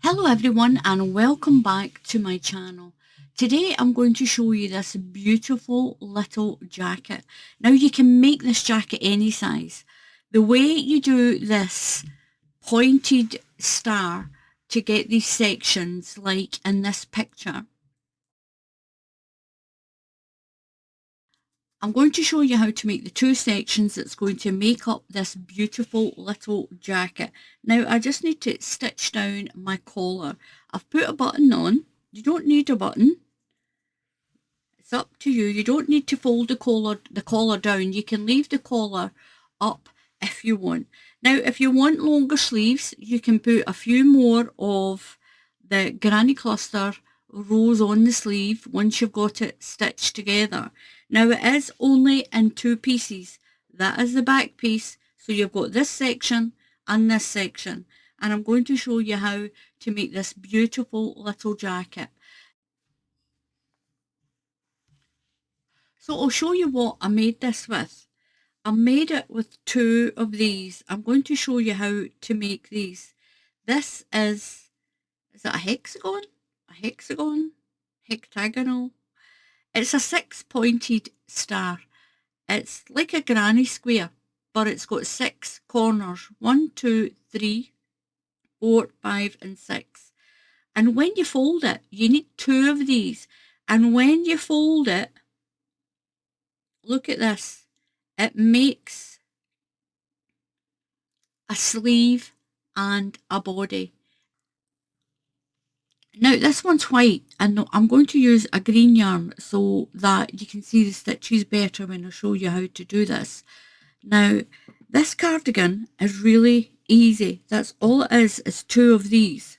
Hello everyone and welcome back to my channel. Today I'm going to show you this beautiful little jacket. Now you can make this jacket any size. The way you do this pointed star to get these sections like in this picture, I'm going to show you how to make the two sections that's going to make up this beautiful little jacket. Now I just need to stitch down my collar. I've put a button on. You don't need a button. It's up to you. You don't need to fold the collar down. You can leave the collar up if you want. Now if you want longer sleeves, you can put a few more of the granny cluster rows on the sleeve once you've got it stitched together. Now it is only in two pieces. That is the back piece. So you've got this section and this section. And I'm going to show you how to make this beautiful little jacket. So I'll show you what I made this with. I made it with two of these. I'm going to show you how to make these. This is it a hexagon? A hexagon? Hectagonal? It's a 6-pointed star. It's like a granny square, but it's got 6 corners. 1, 2, 3, 4, 5 and 6. And when you fold it, you need 2 of these. And when you fold it, look at this. It makes a sleeve and a body. Now this one's white and I'm going to use a green yarn so that you can see the stitches better when I show you how to do this. Now this cardigan is really easy. That's all it is 2 of these.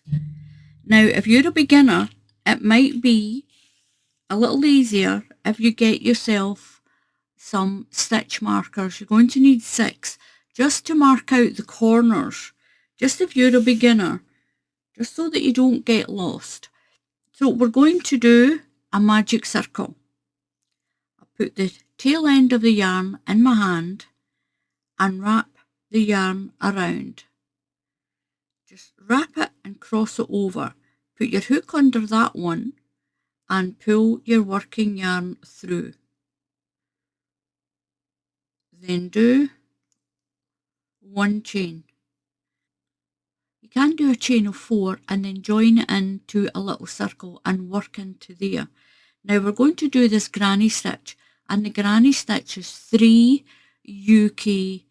Now if you're a beginner, it might be a little easier if you get yourself some stitch markers. You're going to need 6 just to mark out the corners, just if you're a beginner, just so that you don't get lost. So we're going to do a magic circle. I put the tail end of the yarn in my hand and wrap the yarn around. Just wrap it and cross it over. Put your hook under that one and pull your working yarn through. Then do 1 chain. You can do a chain of 4 and then join it into a little circle and work into there. Now we're going to do this granny stitch, and the granny stitch is 3 UK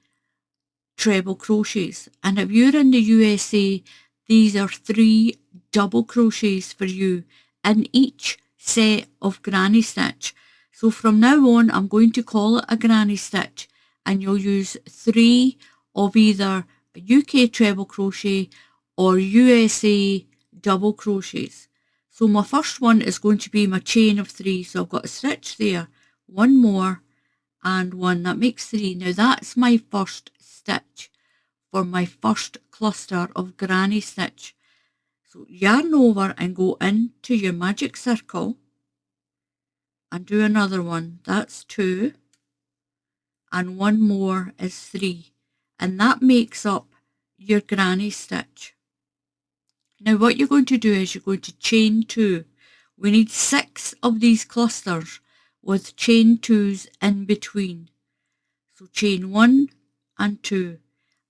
treble crochets, and if you're in the USA, these are 3 double crochets for you in each set of granny stitch. So from now on I'm going to call it a granny stitch, and you'll use 3 of either UK treble crochet or USA double crochets. So my first one is going to be my chain of 3. So I've got a stitch there, 1 more and 1. That makes 3. Now that's my first stitch for my first cluster of granny stitch. So yarn over and go into your magic circle and do another one. That's 2 and 1 more is 3, and that makes up your granny stitch. Now what you're going to do is you're going to chain 2. We need 6 of these clusters with chain 2s in between. So chain 1 and 2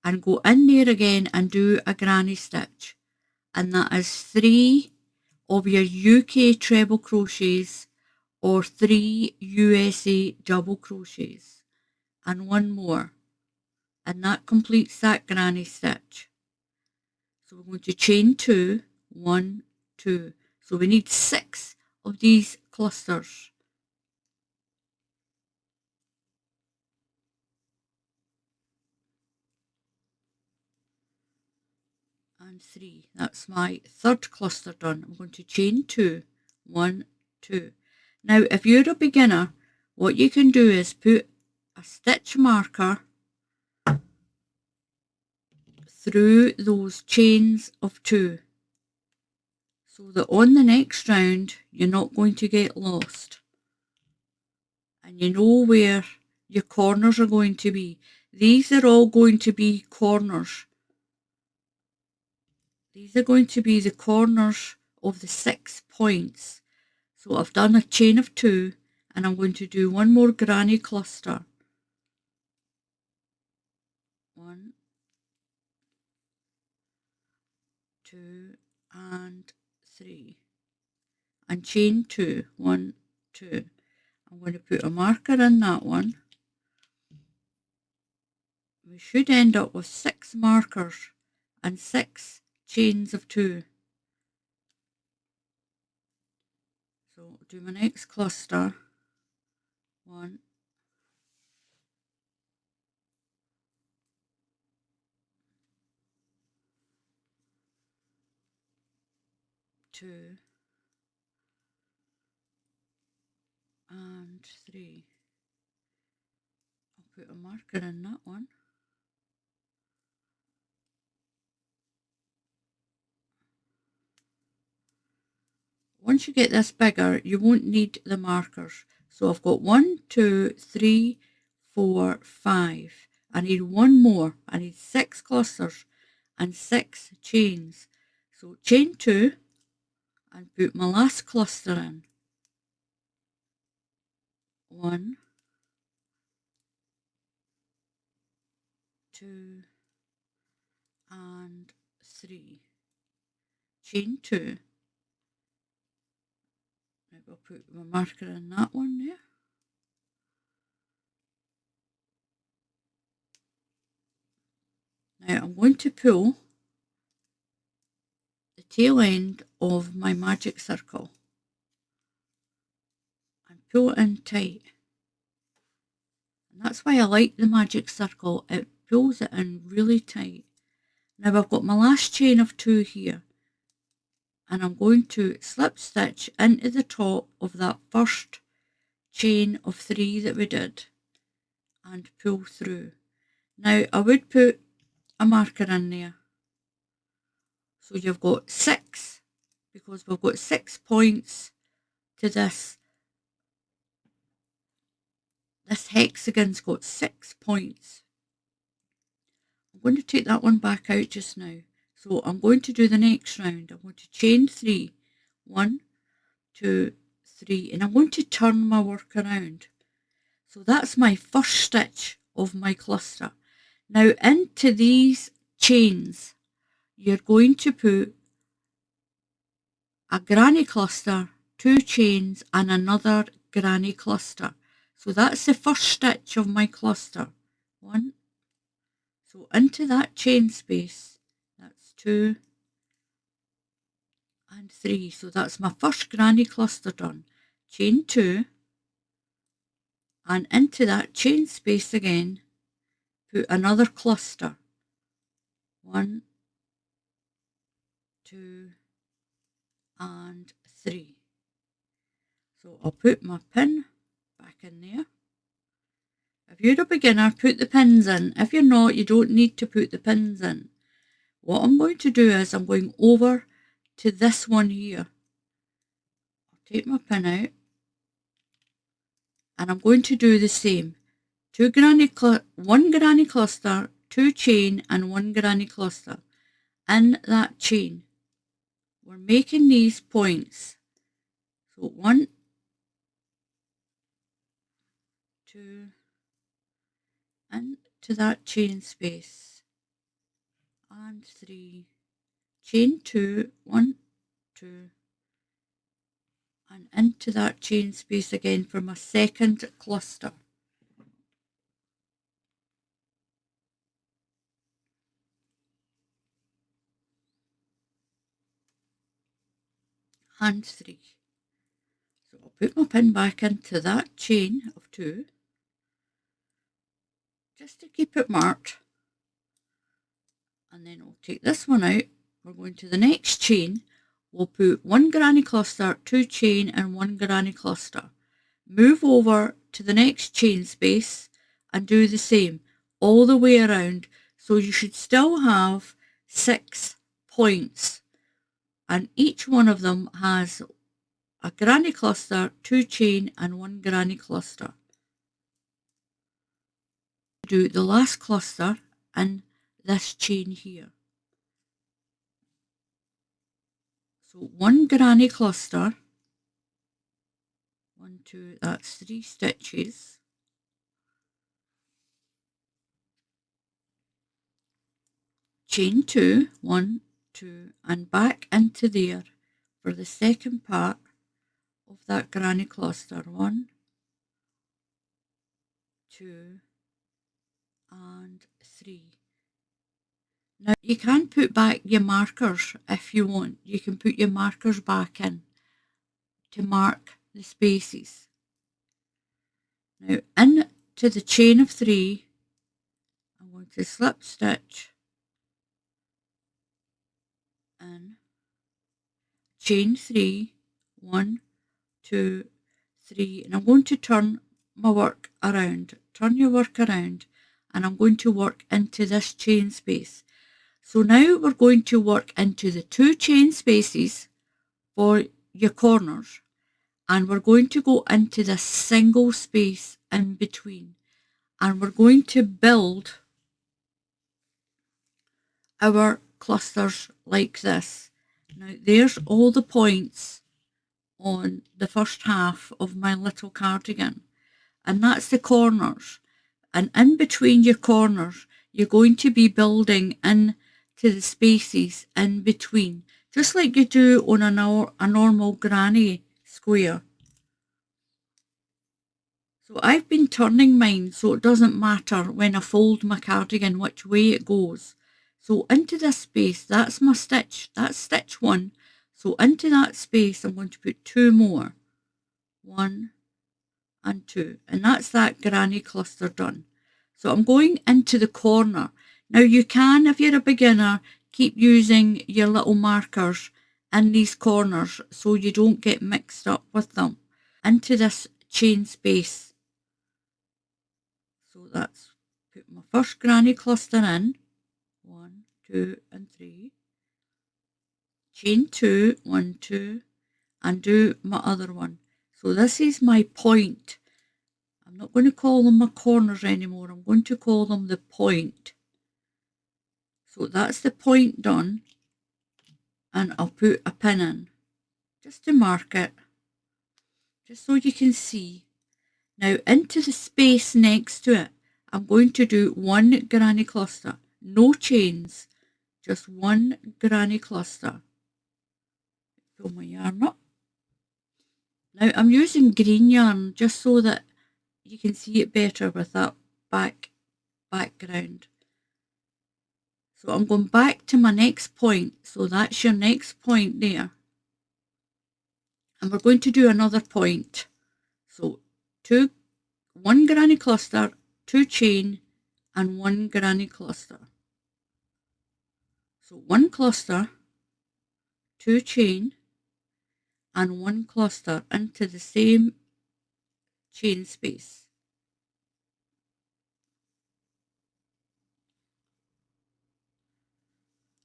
and go in there again and do a granny stitch, and that is 3 of your UK treble crochets or 3 USA double crochets and 1 more, and that completes that granny stitch. So we're going to chain 2, 1, 2. So we need 6 of these clusters. And 3. That's my third cluster done. I'm going to chain 2, 1, 2. Now if you're a beginner, what you can do is put a stitch marker through those chains of 2 so that on the next round you're not going to get lost and you know where your corners are going to be. These are all going to be corners. These are going to be the corners of the 6 points. So I've done a chain of 2 and I'm going to do one more granny cluster. 1, 2 and 3 and chain 2, 1, 2. I'm going to put a marker in that one. We should end up with 6 markers and 6 chains of 2. So I'll do my next cluster. 1, 2 and 3. I'll put a marker in that one. Once you get this bigger, you won't need the markers. So I've got 1, 2, 3, 4, 5. I need one more. I need 6 clusters and 6 chains. So chain 2 and put my last cluster in. 1, 2 and 3. Chain 2. I'll put my marker in that one there. Now I'm going to pull the tail end of my magic circle and pull it in tight. And that's why I like the magic circle. It pulls it in really tight. Now I've got my last chain of 2 here. And I'm going to slip stitch into the top of that first chain of 3 that we did and pull through. Now I would put a marker in there. So you've got 6 because we've got 6 points to this. This hexagon's got 6 points. I'm going to take that one back out just now. So I'm going to do the next round. I'm going to chain 3. 1, 2, 3. And I'm going to turn my work around. So that's my first stitch of my cluster. Now into these chains, you're going to put a granny cluster, 2 chains and another granny cluster. So that's the first stitch of my cluster. 1. So into that chain space, that's 2 and 3. So that's my first granny cluster done. Chain 2 and into that chain space again, put another cluster. 1, 2 and 3. So I'll put my pin back in there. If you're a beginner, put the pins in. If you're not, you don't need to put the pins in. What I'm going to do is I'm going over to this one here. I'll take my pin out and I'm going to do the same. 1 granny cluster, 2 chain and 1 granny cluster. In that chain, we're making these points. So 1, 2, into that chain space, and 3, chain 2, 1, 2, and into that chain space again for my second cluster. And 3. So I'll put my pin back into that chain of 2 just to keep it marked, and then I'll take this one out. We're going to the next chain. We'll put 1 granny cluster, 2 chain and 1 granny cluster. Move over to the next chain space and do the same all the way around. So you should still have 6 points, and each one of them has a granny cluster, 2 chain and 1 granny cluster. Do the last cluster in this chain here. So one granny cluster, 1, 2, that's 3 stitches, chain 2, 1, 2, and back into there for the second part of that granny cluster, 1, 2, and 3. Now you can put back your markers if you want. You can put your markers back in to mark the spaces. Now into the chain of 3, I'm going to slip stitch in, chain 3, 1, 2, 3, and I'm going to turn my work around. Turn your work around, and I'm going to work into this chain space. So now we're going to work into the 2 chain spaces for your corners, and we're going to go into this single space in between, and we're going to build our clusters like this. Now there's all the points on the first half of my little cardigan, and that's the corners, and in between your corners you're going to be building in to the spaces in between, just like you do on a normal granny square. So I've been turning mine so it doesn't matter when I fold my cardigan which way it goes. So into this space, that's my stitch, that's stitch 1. So into that space I'm going to put 2 more, 1 and 2, and that's that granny cluster done. So I'm going into the corner. Now you can, if you're a beginner, keep using your little markers in these corners so you don't get mixed up with them. Into this chain space. So that's put my first granny cluster in, 1, 2 and 3, chain 2, 1, 2, and do my other one. So this is my point. I'm not going to call them my corners anymore, I'm going to call them the point. So that's the point done, and I'll put a pin in just to mark it, just so you can see. Now into the space next to it, I'm going to do 1 granny cluster, no chains, just 1 granny cluster. Pull my yarn up. Now I'm using green yarn just so that you can see it better with that background. So I'm going back to my next point, so that's your next point there. And we're going to do another point. So 1 granny cluster, 2 chain, and 1 granny cluster. So 1 cluster, 2 chain, and 1 cluster into the same chain space.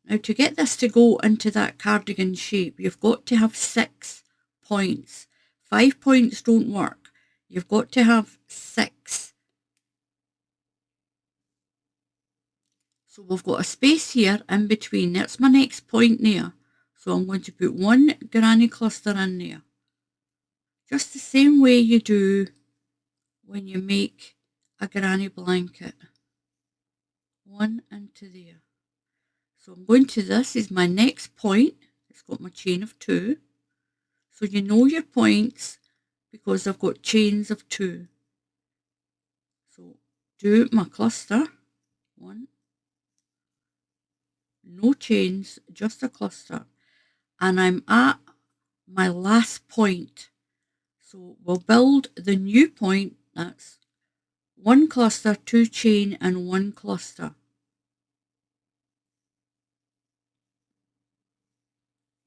Now to get this to go into that cardigan shape, you've got to have 6 points. 5 points don't work. You've got to have 6. So we've got a space here in between. That's my next point there. So I'm going to put 1 granny cluster in there. Just the same way you do when you make a granny blanket. 1 into there. So I'm going to, this is my next point. It's got my chain of 2. So you know your points because I've got chains of 2. So do my cluster, 1, no chains, just a cluster, and I'm at my last point. So we'll build the new point, that's 1 cluster, 2 chain, and 1 cluster.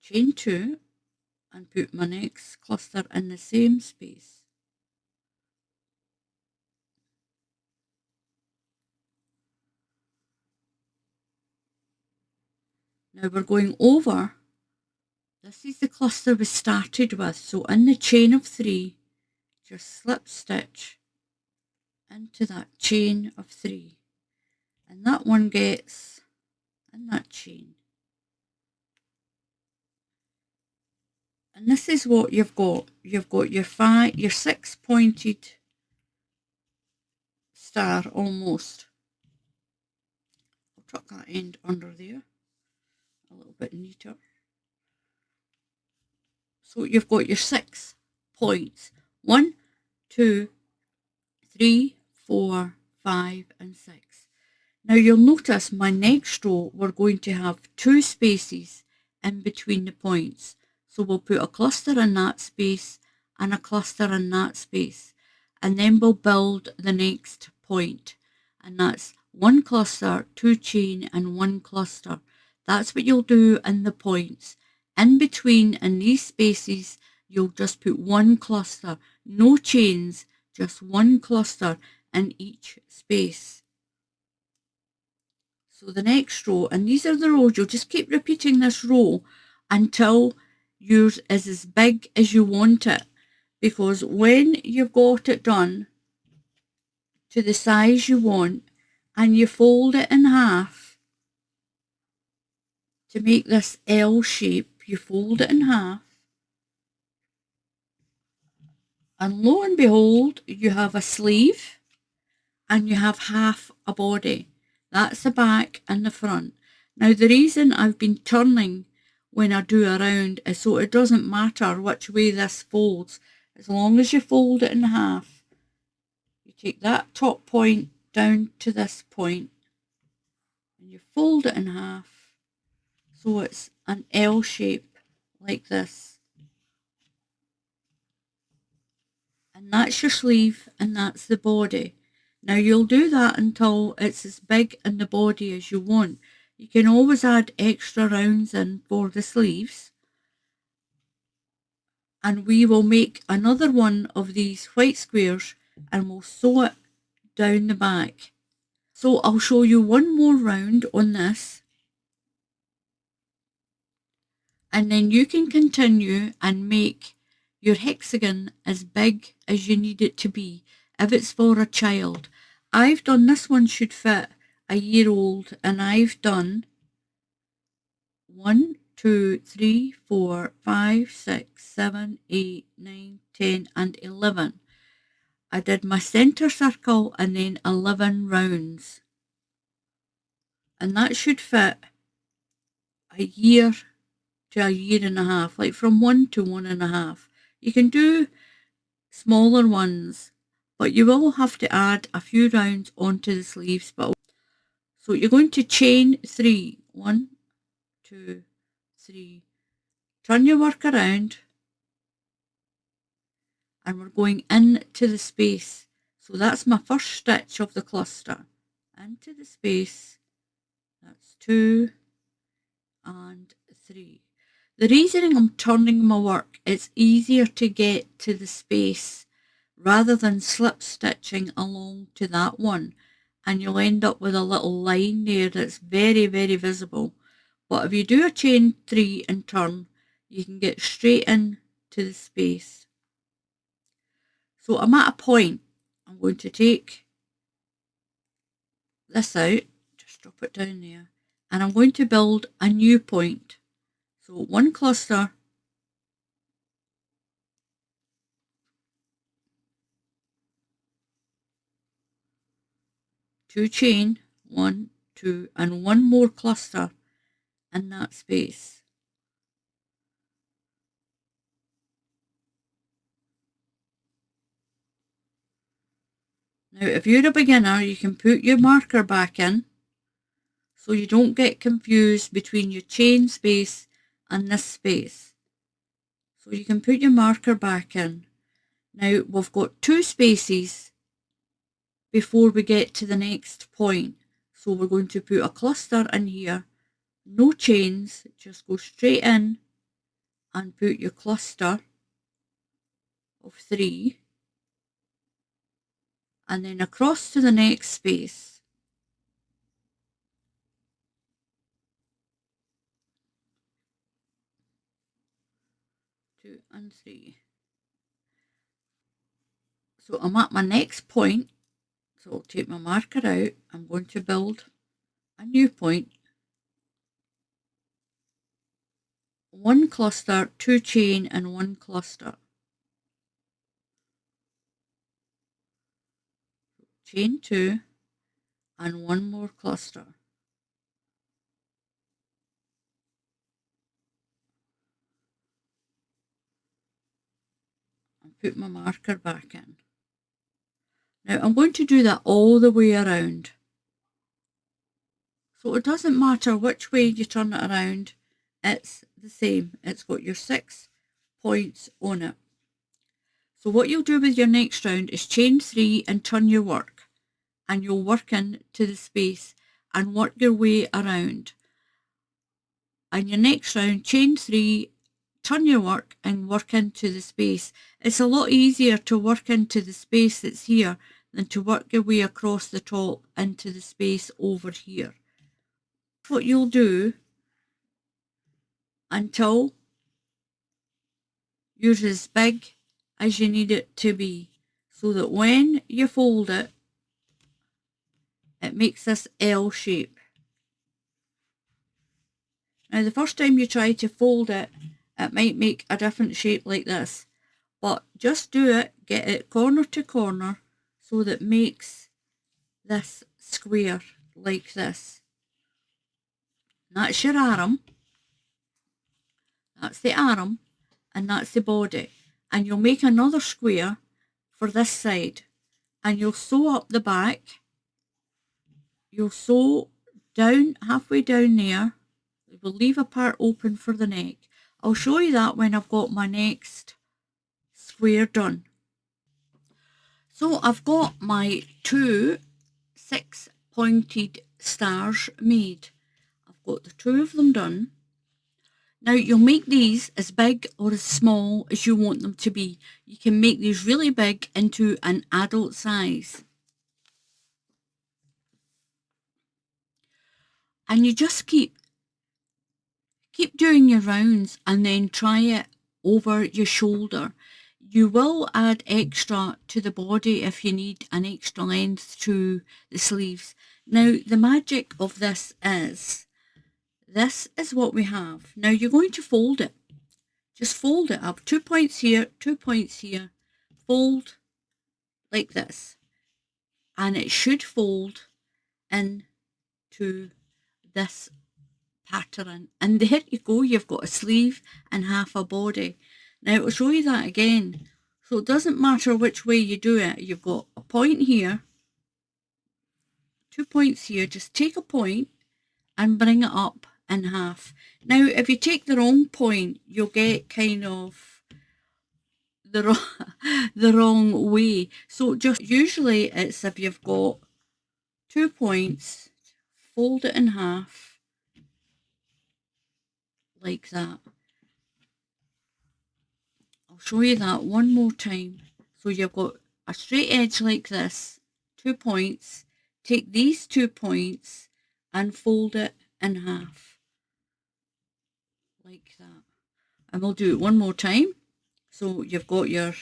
Chain 2 and put my next cluster in the same space. Now we're going over. This is the cluster we started with, so in the chain of 3, just slip stitch into that chain of 3, and that one gets in that chain. And this is what you've got. You've got your 6 pointed star almost. I'll tuck that end under there a little bit neater. So you've got your 6 points. 1, 2, 3, 4, 5 and 6. Now you'll notice my next row we're going to have 2 spaces in between the points. So we'll put a cluster in that space and a cluster in that space. And then we'll build the next point. And that's 1 cluster, 2 chain and 1 cluster. That's what you'll do in the points. In between in these spaces you'll just put 1 cluster. No chains, just 1 cluster in each space. So the next row, and these are the rows, you'll just keep repeating this row until yours is as big as you want it, because when you've got it done to the size you want and you fold it in half to make this L shape, you fold it in half and lo and behold you have a sleeve and you have half a body. That's the back and the front. Now the reason I've been turning when I do around is so it doesn't matter which way this folds. As long as you fold it in half, you take that top point down to this point and you fold it in half so it's an L shape like this. And that's your sleeve and that's the body. Now you'll do that until it's as big in the body as you want. You can always add extra rounds in for the sleeves. And we will make another one of these white squares and we'll sew it down the back. So I'll show you one more round on this. And then you can continue and make your hexagon as big as you need it to be if it's for a child. I've done, this one should fit a year old, and I've done 1, 2, 3, 4, 5, 6, 7, 8, 9, 10 and 11. I did my centre circle and then 11 rounds. And that should fit a year to a year and a half, like from 1 to 1.5. You can do smaller ones, but you will have to add a few rounds onto the sleeves. So you're going to chain 3, 1, 2, 3, turn your work around, and we're going into the space. So that's my first stitch of the cluster. Into the space, that's 2 and 3. The reason I'm turning my work, it's easier to get to the space rather than slip stitching along to that one, and you'll end up with a little line there that's very, very visible. But if you do a chain 3 and turn, you can get straight in to the space. So I'm at a point. I'm going to take this out, just drop it down there, and I'm going to build a new point. So 1 cluster, 2 chain, 1, 2, and 1 more cluster in that space. Now if you're a beginner, you can put your marker back in so you don't get confused between your chain space and this space. So you can put your marker back in. Now we've got 2 spaces before we get to the next point. So we're going to put a cluster in here, no chains, just go straight in and put your cluster of 3 and then across to the next space. 2 and 3. So I'm at my next point, so I'll take my marker out. I'm going to build a new point. one cluster, 2 chain and 1 cluster. Chain 2 and 1 more cluster. And put my marker back in. Now I'm going to do that all the way around. So it doesn't matter which way you turn it around, it's the same. It's got your 6 points on it. So what you'll do with your next round is chain 3 and turn your work, and you'll work into the space and work your way around. And your next round, chain 3, turn your work and work into the space. It's a lot easier to work into the space that's here than to work your way across the top into the space over here. What you'll do until yours is as big as you need it to be, so that when you fold it, it makes this L shape. Now the first time you try to fold it, it might make a different shape like this, but just do it, get it corner to corner so that it makes this square like this. That's your arm, that's the arm, and that's the body. And you'll make another square for this side, and you'll sew up the back. You'll sew down, halfway down there. We'll leave a part open for the neck. I'll show you that when I've got my next square done. So I've got my 2 6 pointed stars made. I've got the 2 of them done. Now you'll make these as big or as small as you want them to be. You can make these really big into an adult size. And you just keep doing your rounds and then try it over your shoulder. You will add extra to the body if you need an extra length to the sleeves. Now the magic of this is what we have. Now you're going to fold it. Just fold it up. 2 points here, 2 points here. Fold like this. And it should fold into this pattern. And there you go. You've got a sleeve and half a body. Now I'll show you that again. So it doesn't matter which way you do it. You've got a point here, 2 points here. Just take a point and bring it up in half. Now if you take the wrong point, you'll get kind of the wrong way. So just usually it's if you've got 2 points, fold it in half like that. I'll show you that one more time. So you've got a straight edge like this, 2 points, take these 2 points and fold it in half like that. And we'll do it one more time. So you've got your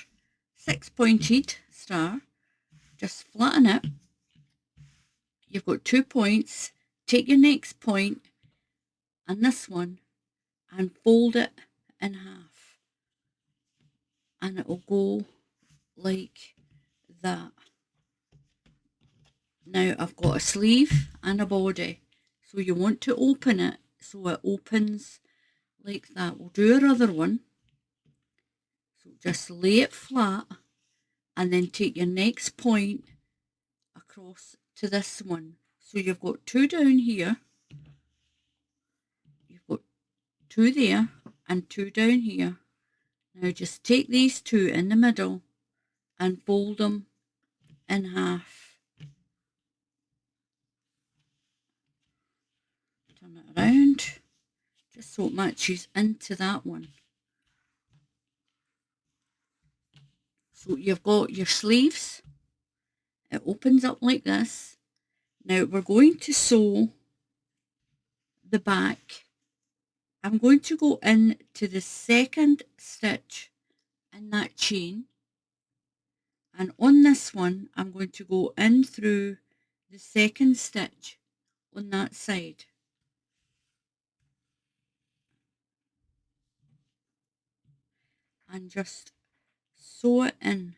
6 pointed star, just flatten it. You've got 2 points, take your next point and this one and fold it in half. And it will go like that. Now I've got a sleeve and a body. So you want to open it so it opens like that. We'll do our other one. So just lay it flat and then take your next point across to this one. So you've got 2 down here. You've got 2 there and 2 down here. Now just take these 2 in the middle and fold them in half. Turn it around just so it matches into that one. So you've got your sleeves. It opens up like this. Now we're going to sew the back. I'm going to go into the second stitch in that chain, and on this one I'm going to go in through the second stitch on that side. and just sew it in.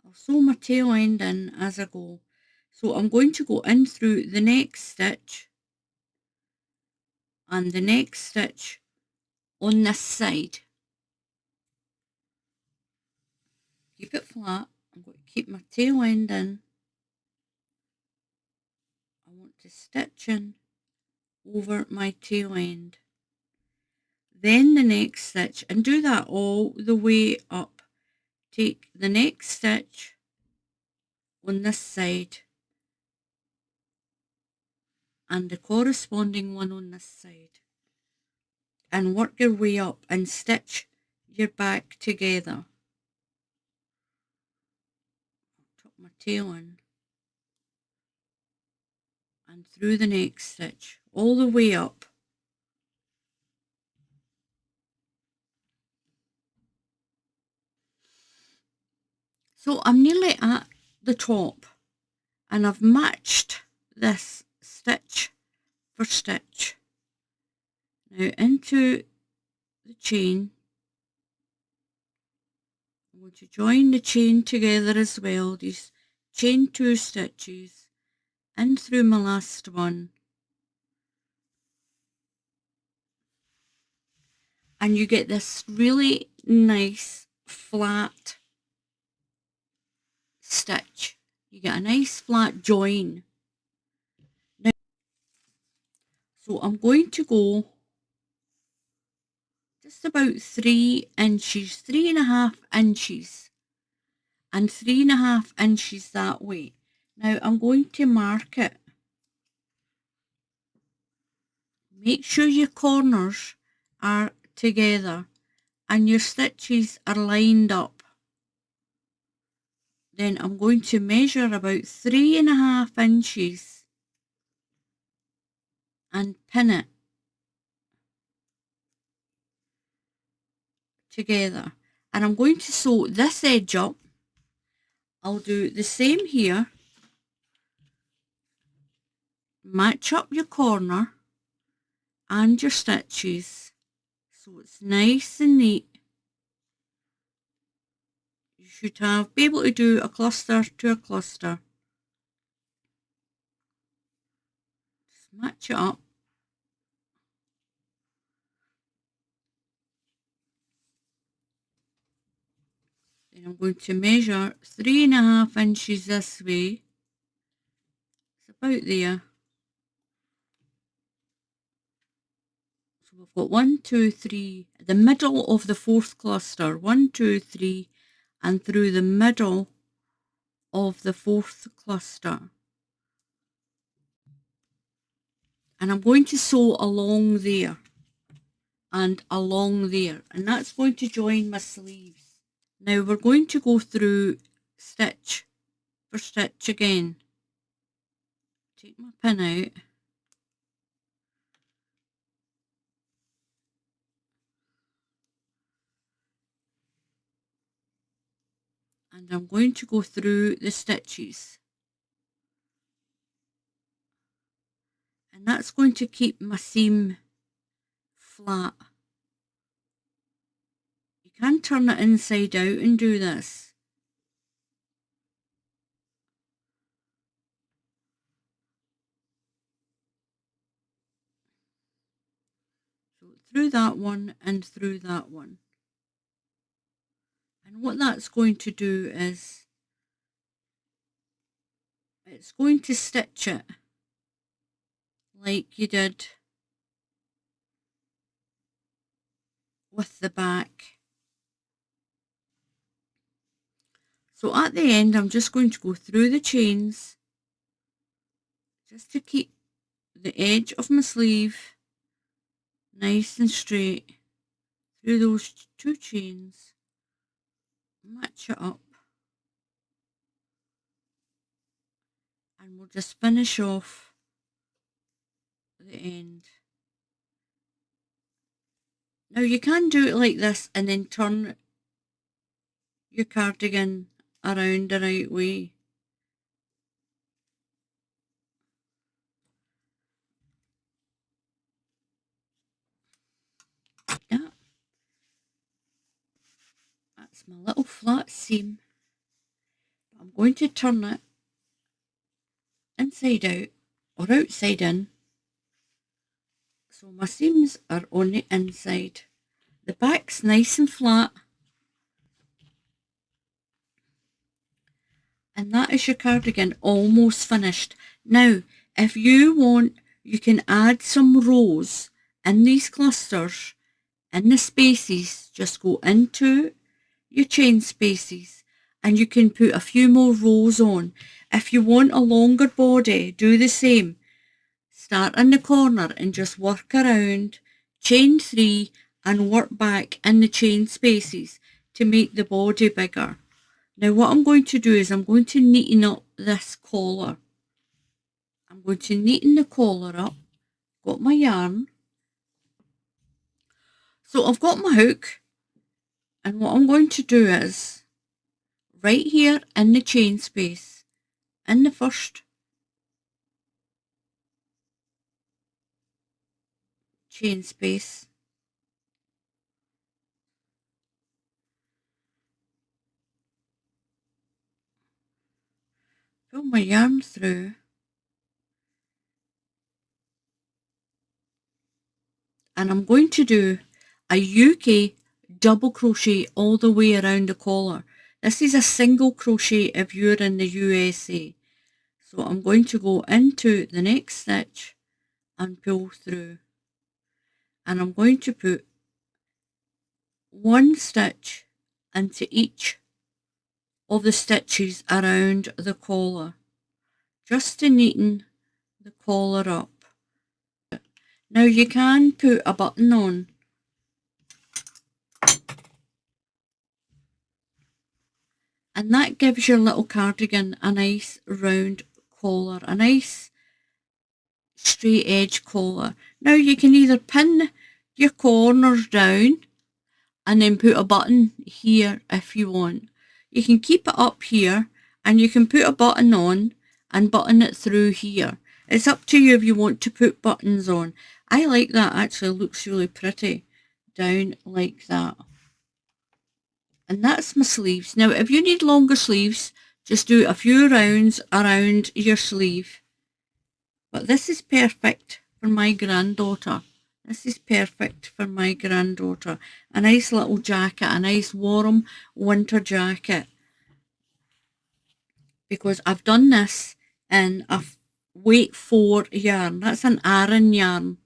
I'll sew my tail end in as I go. So I'm going to go in through the next stitch and the next stitch on this side. Keep it flat. I'm going to keep my tail end in. I want to stitch in over my tail end. Then the next stitch, and do that all the way up. Take the next stitch on this side and the corresponding one on this side, and work your way up and stitch your back together. Tuck my tail in and through the next stitch all the way up. So I'm nearly at the top and I've matched this stitch for stitch. Now into the chain, I'm going to join the chain together as well, these chain 2 stitches in through my last one, and you get this really nice flat stitch. You get a nice flat join. Now, so I'm going to go just about 3 inches, 3.5 inches, and 3.5 inches that way. Now I'm going to mark it. Make sure your corners are together and your stitches are lined up. Then I'm going to measure about 3.5 inches and pin it together. And I'm going to sew this edge up. I'll do the same here. Match up your corner and your stitches so it's nice and neat. You should be able to do a cluster to a cluster. Just match it up. Then I'm going to measure 3.5 inches this way. It's about there. So we've got 1, 2, 3, the middle of the 4th cluster, 1, 2, 3, and through the middle of the 4th cluster. And I'm going to sew along there and along there, and that's going to join my sleeves. Now we're going to go through stitch for stitch again. Take my pin out. And I'm going to go through the stitches. And that's going to keep my seam flat. You can turn it inside out and do this. So through that one and through that one. And what that's going to do is it's going to stitch it like you did with the back. So at the end I'm just going to go through the chains just to keep the edge of my sleeve nice and straight through those 2 chains, match it up, and we'll just finish off the end. Now you can do it like this and then turn your cardigan around the right way. It's my little flat seam. I'm going to turn it inside out or outside in. So my seams are on the inside. The back's nice and flat. And that is your cardigan almost finished. Now, if you want, you can add some rows in these clusters, in the spaces. Just go into your chain spaces and you can put a few more rows on. If you want a longer body, do the same. Start in the corner and just work around, chain 3 and work back in the chain spaces to make the body bigger. Now what I'm going to do is I'm going to neaten up this collar. I'm going to neaten the collar up. Got my yarn. So I've got my hook, and what I'm going to do is right here in the chain space, in the first chain space, pull my yarn through, and I'm going to do a UK double crochet all the way around the collar. This is a single crochet if you're in the USA. So I'm going to go into the next stitch and pull through, and I'm going to put one stitch into each of the stitches around the collar, just to neaten the collar up. Now you can put a button on, and that gives your little cardigan a nice round collar, a nice straight edge collar. Now you can either pin your corners down and then put a button here if you want. You can keep it up here and you can put a button on and button it through here. It's up to you if you want to put buttons on. I like that, actually looks really pretty down like that. And that's my sleeves. Now if you need longer sleeves, just do a few rounds around your sleeve. But this is perfect for my granddaughter. This is perfect for my granddaughter. A nice little jacket, a nice warm winter jacket. Because I've done this in a weight 4 yarn. That's an Aran yarn.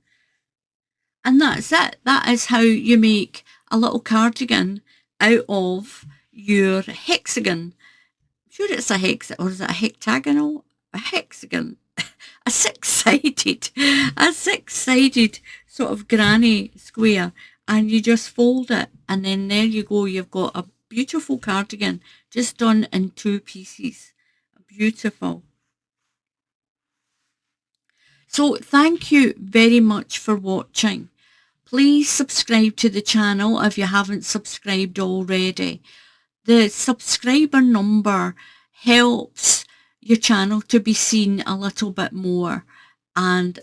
And that's it. That is how you make a little cardigan out of your hexagon. I'm sure it's a hexagon, or is it a hectagonal? A hexagon. A six-sided sort of granny square, and you just fold it, and then there you go, you've got a beautiful cardigan just done in 2 pieces. Beautiful. So thank you very much for watching. Please subscribe to the channel if you haven't subscribed already. The subscriber number helps your channel to be seen a little bit more, and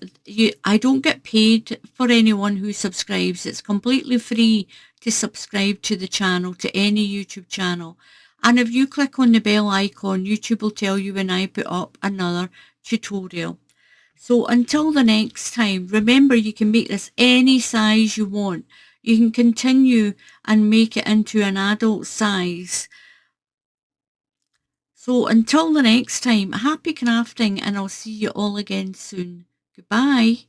I don't get paid for anyone who subscribes. It's completely free to subscribe to the channel, to any YouTube channel, and if you click on the bell icon, YouTube will tell you when I put up another tutorial. So until the next time, remember you can make this any size you want. You can continue and make it into an adult size. So until the next time, happy crafting, and I'll see you all again soon. Goodbye.